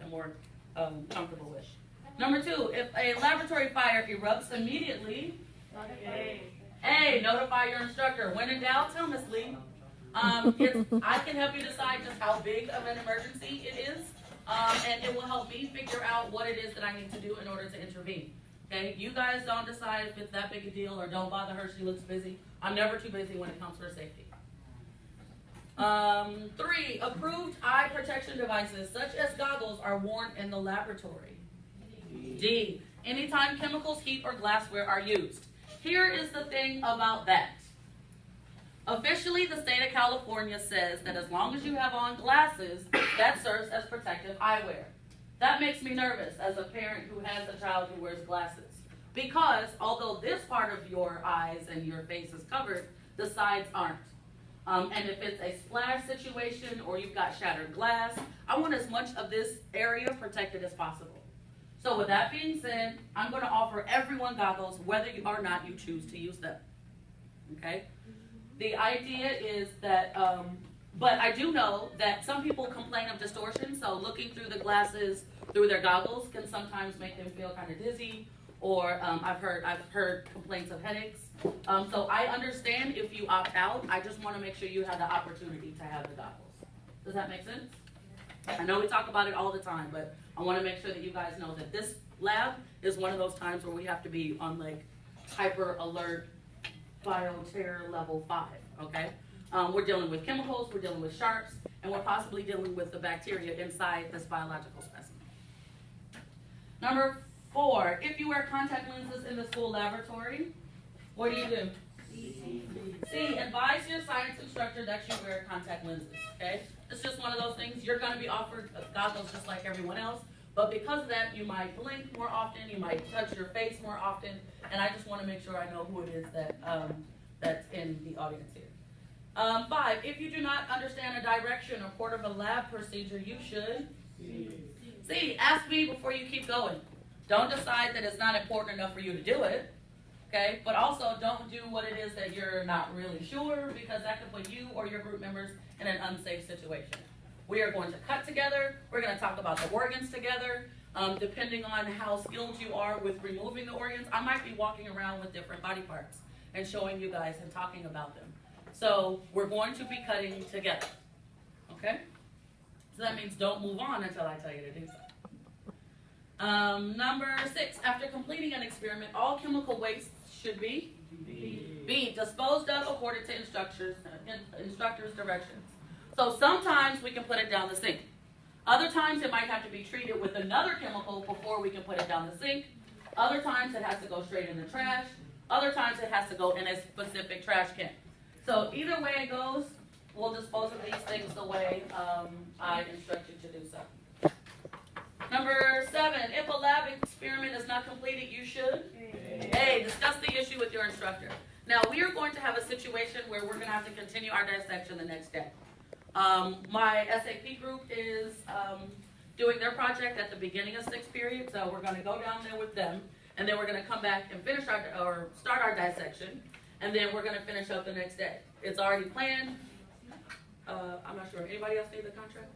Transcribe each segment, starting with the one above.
more comfortable with. Number 2, if a laboratory fire erupts immediately, A, notify your instructor. When in doubt, tell Miss Lee. I can help you decide just how big of an emergency it is, and it will help me figure out what it is that I need to do in order to intervene. Okay, you guys don't decide if it's that big a deal, or don't bother her, she looks busy. I'm never too busy when it comes to her safety. 3, approved eye protection devices such as goggles are worn in the laboratory. D, anytime chemicals, heat, or glassware are used. Here is the thing about that. Officially, the state of California says that as long as you have on glasses, that serves as protective eyewear. That makes me nervous as a parent who has a child who wears glasses. Because although this part of your eyes and your face is covered, the sides aren't. And if it's a splash situation or you've got shattered glass, I want as much of this area protected as possible. So with that being said, I'm going to offer everyone goggles whether or not you choose to use them. Okay? The idea is that, but I do know that some people complain of distortion, so looking through the glasses through their goggles can sometimes make them feel kind of dizzy, or I've heard complaints of headaches. So I understand if you opt out. I just want to make sure you have the opportunity to have the goggles. Does that make sense? I know we talk about it all the time, but I want to make sure that you guys know that this lab is one of those times where we have to be on like hyper alert bioterror level 5, okay? We're dealing with chemicals, we're dealing with sharps, and we're possibly dealing with the bacteria inside this biological specimen. Number 4, if you wear contact lenses in the school laboratory, what do? C, advise your science instructor that you wear contact lenses, okay? It's just one of those things. You're going to be offered goggles just like everyone else, but because of that, you might blink more often, you might touch your face more often, and I just want to make sure I know who it is that that's in the audience here. 5, if you do not understand a direction or part of a lab procedure, you should C, ask me before you keep going. Don't decide that it's not important enough for you to do it, okay? But also don't do what it is that you're not really sure, because that could put you or your group members in an unsafe situation. We are going to cut together. We're going to talk about the organs together. Depending on how skilled you are with removing the organs, I might be walking around with different body parts and showing you guys and talking about them. So we're going to be cutting together, okay? So that means don't move on until I tell you to do so. Number 6, after completing an experiment, all chemical waste should be B, disposed of according to instructors' directions. So sometimes we can put it down the sink. Other times it might have to be treated with another chemical before we can put it down the sink. Other times it has to go straight in the trash. Other times it has to go in a specific trash can. So either way it goes, we'll dispose of these things the way I instruct you to do so. Number 7, if a lab experiment is not completed, you should A, discuss the issue with your instructor. Now we are going to have a situation where we're going to have to continue our dissection the next day. My SAP group is doing their project at the beginning of 6th period, so we're going to go down there with them, and then we're going to come back and finish start our dissection, and then we're going to finish up the next day. It's already planned. I'm not sure. Anybody else need the contract?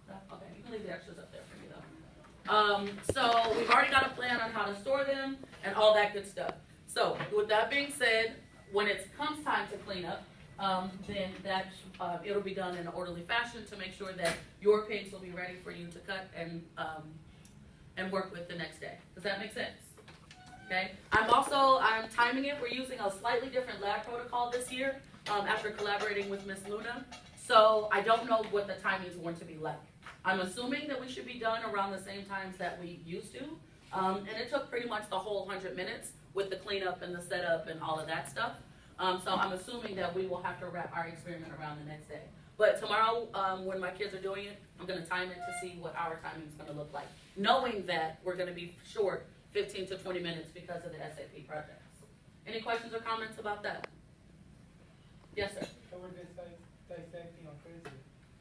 No? Okay, you can leave the extras up there for me though. So we've already got a plan on how to store them and all that good stuff. So with that being said, when it comes time to clean up, then it'll be done in an orderly fashion to make sure that your pigs will be ready for you to cut and work with the next day. Does that make sense? Okay. I'm timing it. We're using a slightly different lab protocol this year after collaborating with Miss Luna. So I don't know what the timing is going to be like. I'm assuming that we should be done around the same times that we used to. And it took pretty much the whole 100 minutes with the cleanup and the setup and all of that stuff. So I'm assuming that we will have to wrap our experiment around the next day. But tomorrow, when my kids are doing it, I'm going to time it to see what our timing is going to look like, knowing that we're going to be short 15 to 20 minutes because of the SAP projects. Any questions or comments about that? Yes, sir. So we're just dissecting on Thursday.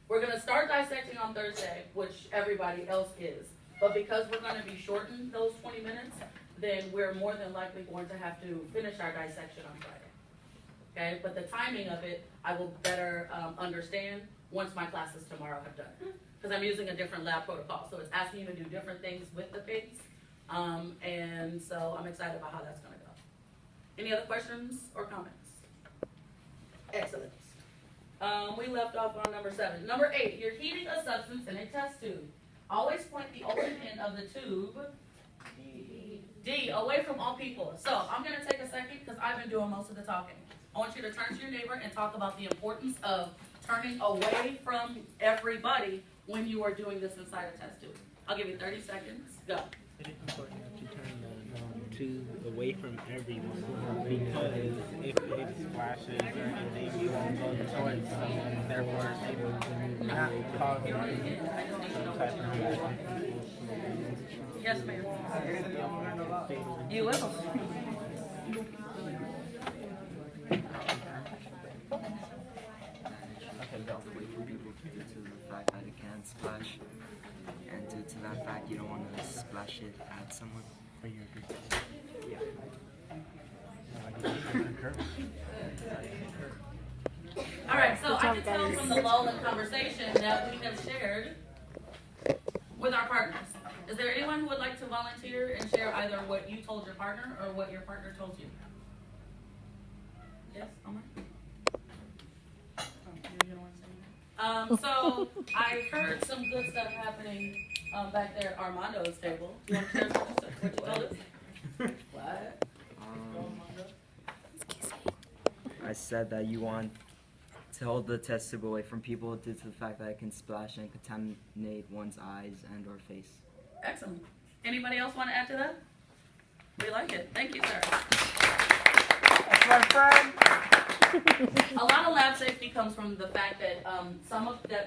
We're going to start dissecting on Thursday, which everybody else is. But because we're going to be shortened those 20 minutes, then we're more than likely going to have to finish our dissection on Friday. Okay, but the timing of it, I will better understand once my classes tomorrow have done. because I'm using a different lab protocol. So it's asking you to do different things with the pigs. And so I'm excited about how that's going to go. Any other questions or comments? Excellent. We left off on number 7. Number 8, you're heating a substance in a test tube. Always point the open end of the tube, D, away from all people. So I'm going to take a second because I've been doing most of the talking. I want you to turn to your neighbor and talk about the importance of turning away from everybody when you are doing this inside a test tube. I'll give you 30 seconds. Go. It is important to turn the tube away from everyone because if it splashes or anything, you won't go towards someone, therefore it will not cause some type of reaction. Yes, ma'am. You will. Wait for people due to the fact that it can splash, and due to that fact you don't want to splash it at someone. For your good. Yeah. All right, so I can tell from the lull in conversation that we have shared with our partners. Is there anyone who would like to volunteer and share either what you told your partner or what your partner told you? Yes, Omar? So I heard some good stuff happening back there at Armando's table. Do you want to share what you told us? What? I said that you want to hold the test tube away from people due to the fact that it can splash and contaminate one's eyes and or face. Excellent. Anybody else want to add to that? We like it. Thank you, sir. That's my friend. A lot of lab safety comes from the fact that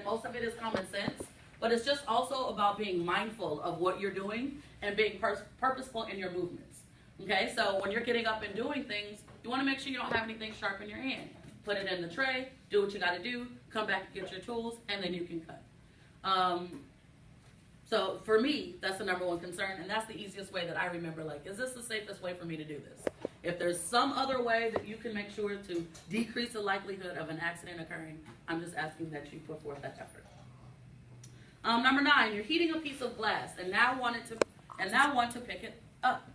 most of it is common sense, but it's just also about being mindful of what you're doing and being purposeful in your movements. Okay, so when you're getting up and doing things, you want to make sure you don't have anything sharp in your hand. Put it in the tray, do what you got to do, come back and get your tools, and then you can cut. So for me, that's the number one concern, and that's the easiest way that I remember, like, is this the safest way for me to do this? If there's some other way that you can make sure to decrease the likelihood of an accident occurring, I'm just asking that you put forth that effort. Number 9, you're heating a piece of glass and now want to pick it up.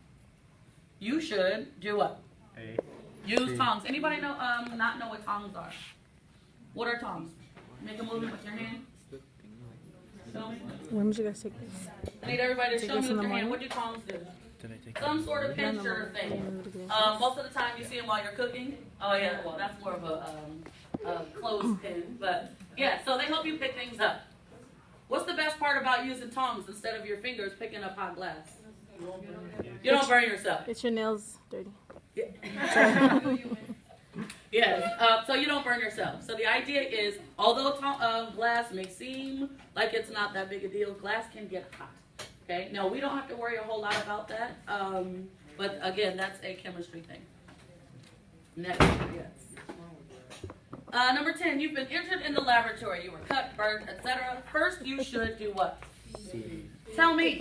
You should do what? Use tongs. Anybody know not know what tongs are? What are tongs? Make a movement with your hand. Show me. When would you guys take this? I need everybody to Take show me this with in the their hand. morning? What do tongs do? Did I take Some sort of pincher thing. Most of the time you see them while you're cooking. Oh yeah, well that's more of a closed pin, but yeah. So they help you pick things up. What's the best part about using tongs instead of your fingers picking up hot glass? You don't burn yourself. It's your nails dirty. Yes, so you don't burn yourself. So the idea is, although glass may seem like it's not that big a deal, glass can get hot. Okay, now we don't have to worry a whole lot about that, but again, that's a chemistry thing. Next, yes. Number 10, you've been injured in the laboratory. You were cut, burned, etc. First, you should do what? Tell me.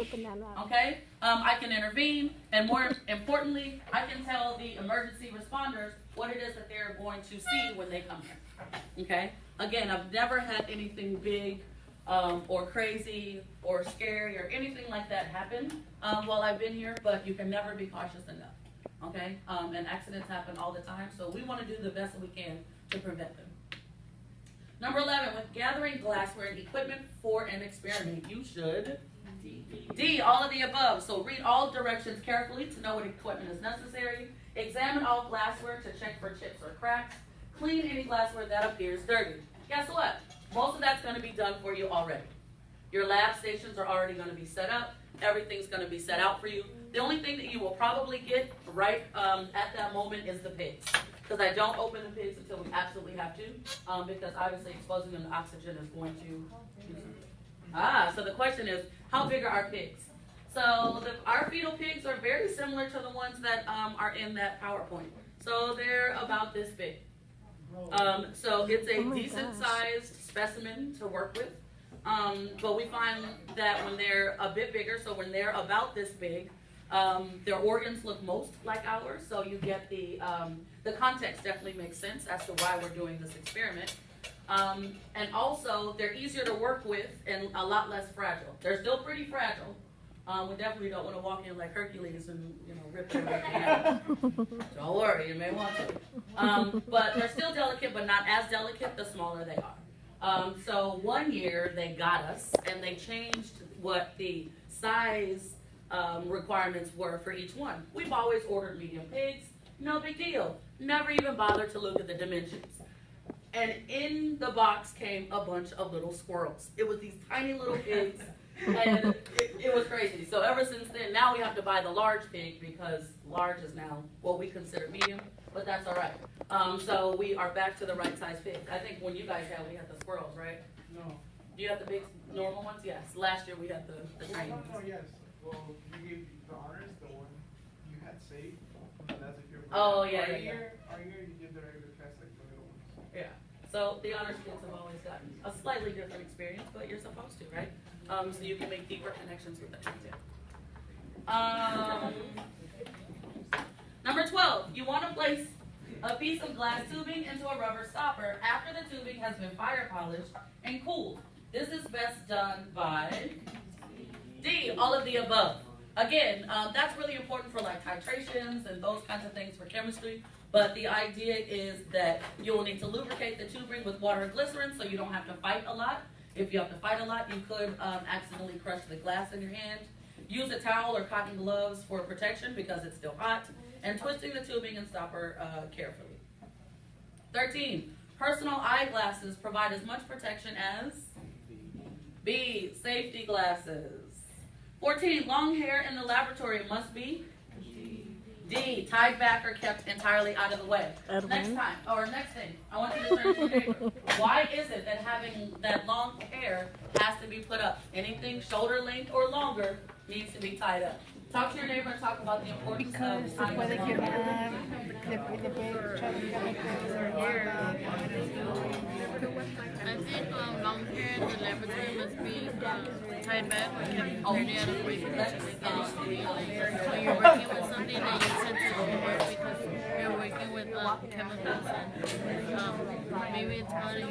Okay, I can intervene, and more importantly, I can tell the emergency responders what it is that they're going to see when they come here. Okay, again, I've never had anything big or crazy or scary or anything like that happen while I've been here, but you can never be cautious enough. Okay, and accidents happen all the time, so we want to do the best that we can to prevent them. Number 11, with gathering glassware and equipment for an experiment, you should D, all of the above. So read all directions carefully to know what equipment is necessary. Examine all glassware to check for chips or cracks. Clean any glassware that appears dirty. Guess what? Most of that's going to be done for you already. Your lab stations are already going to be set up. Everything's going to be set out for you. The only thing that you will probably get right at that moment is the pigs. Because I don't open the pigs until we absolutely have to. Because obviously exposing them to oxygen is going to... so the question is, how big are our pigs? So our fetal pigs are very similar to the ones that are in that PowerPoint. So they're about this big. So it's a decent sized specimen to work with. But we find that when they're a bit bigger, so when they're about this big, their organs look most like ours. So you get the context definitely makes sense as to why we're doing this experiment. And also, they're easier to work with and a lot less fragile. They're still pretty fragile. We definitely don't want to walk in like Hercules and rip it out. Don't worry, you may want to. But they're still delicate, but not as delicate the smaller they are. So one year they got us, and they changed what the size requirements were for each one. We've always ordered medium pigs, no big deal. Never even bothered to look at the dimensions. And in the box came a bunch of little squirrels. It was these tiny little pigs, and it was crazy. So ever since then, now we have to buy the large pig because large is now what we consider medium, but that's all right. So we are back to the right size pig. I think when you guys had, we had the squirrels, right? No. Do you have the big normal ones? Yes. Last year we had the tiny ones. No, yes. Well, you gave the honors, the one you had saved. That's if you're. Oh, yeah. Our year, you did the regular test like the little ones. Yeah. So the honors kids have always gotten a slightly different experience, but you're supposed to, right? So you can make deeper connections with the content. Number 12, you want to place a piece of glass tubing into a rubber stopper after the tubing has been fire polished and cooled. This is best done by D, all of the above. Again, that's really important for like titrations and those kinds of things for chemistry. But the idea is that you will need to lubricate the tubing with water and glycerin so you don't have to fight a lot. If you have to fight a lot, you could accidentally crush the glass in your hand. Use a towel or cotton gloves for protection because it's still hot. And twisting the tubing and stopper carefully. 13. Personal eyeglasses provide as much protection as B. Safety glasses. 14. Long hair in the laboratory must be D. Tied back or kept entirely out of the way. Next thing, I want you to turn to your neighbor. Why is it that having that long hair has to be put up? Anything shoulder length or longer needs to be tied up. Talk to your neighbor and talk about the importance of tying Puede que long hair. I think long hair in the laboratory must be tied back or kept fairly out of reach because when you're working with something that you sensitive to hair because you're working with chemicals and maybe it's harder you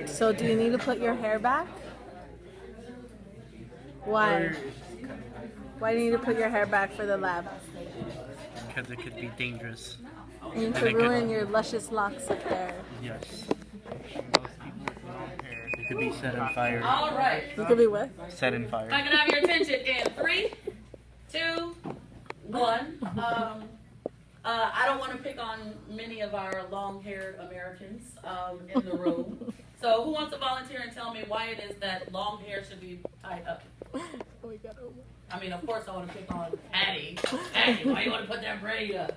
So do you need to put your hair back? Why? Why do you need to put your hair back for the lab? Because it could be dangerous. And you could ruin your luscious locks up there. Yes. Most people with long hair, they could be set on fire. All right. You could be what? Set in fire. I can have your attention in 3, 2, 1. I don't want to pick on many of our long-haired Americans in the room. So who wants to volunteer and tell me why it is that long hair should be tied up? I mean, of course I want to pick on Patty. Patty, why you want to put that braid up?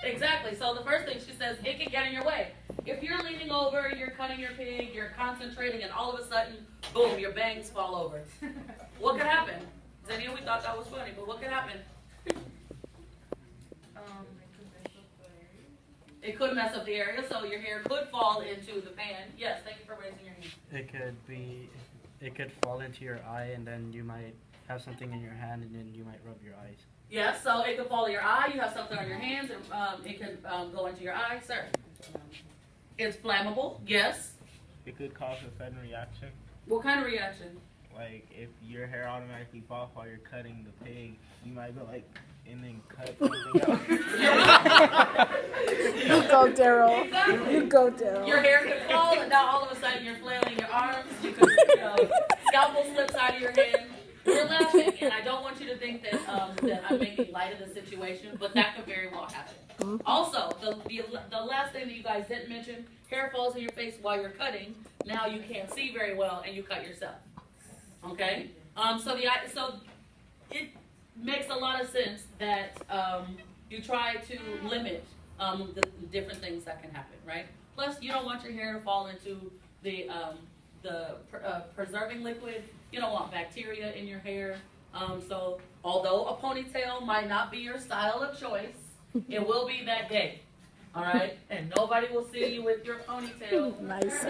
Exactly. So the first thing she says, it can get in your way. If you're leaning over, you're cutting your pig, you're concentrating, and all of a sudden, boom, your bangs fall over. What could happen? Zenia, we thought that was funny, but what could happen? It could mess up the area, so your hair could fall into the pan. Yes, thank you for raising your hand. It could fall into your eye, and then you might have something in your hand, and then you might rub your eyes. Yes, so it could fall in your eye. You have something on your hands, and it could go into your eye, sir. It's flammable. Yes. It could cause a sudden reaction. What kind of reaction? Like if your hair automatically falls while you're cutting the pig, you might go like and then cut something out. You go, Daryl. Exactly. You go, Daryl. Your hair could fall, and now all of a sudden you're flailing your arms. You could, scalpel slips out of your hand. We're laughing, and I don't want you to think that that I'm making light of the situation, but that could very well happen. Also, the last thing that you guys didn't mention, hair falls in your face while you're cutting. Now you can't see very well, and you cut yourself. Okay? So it makes a lot of sense that you try to limit the different things that can happen, right? Plus, you don't want your hair to fall into the preserving liquid. You don't want bacteria in your hair. So although a ponytail might not be your style of choice, it will be that day. All right, and nobody will see you with your ponytail. Nice.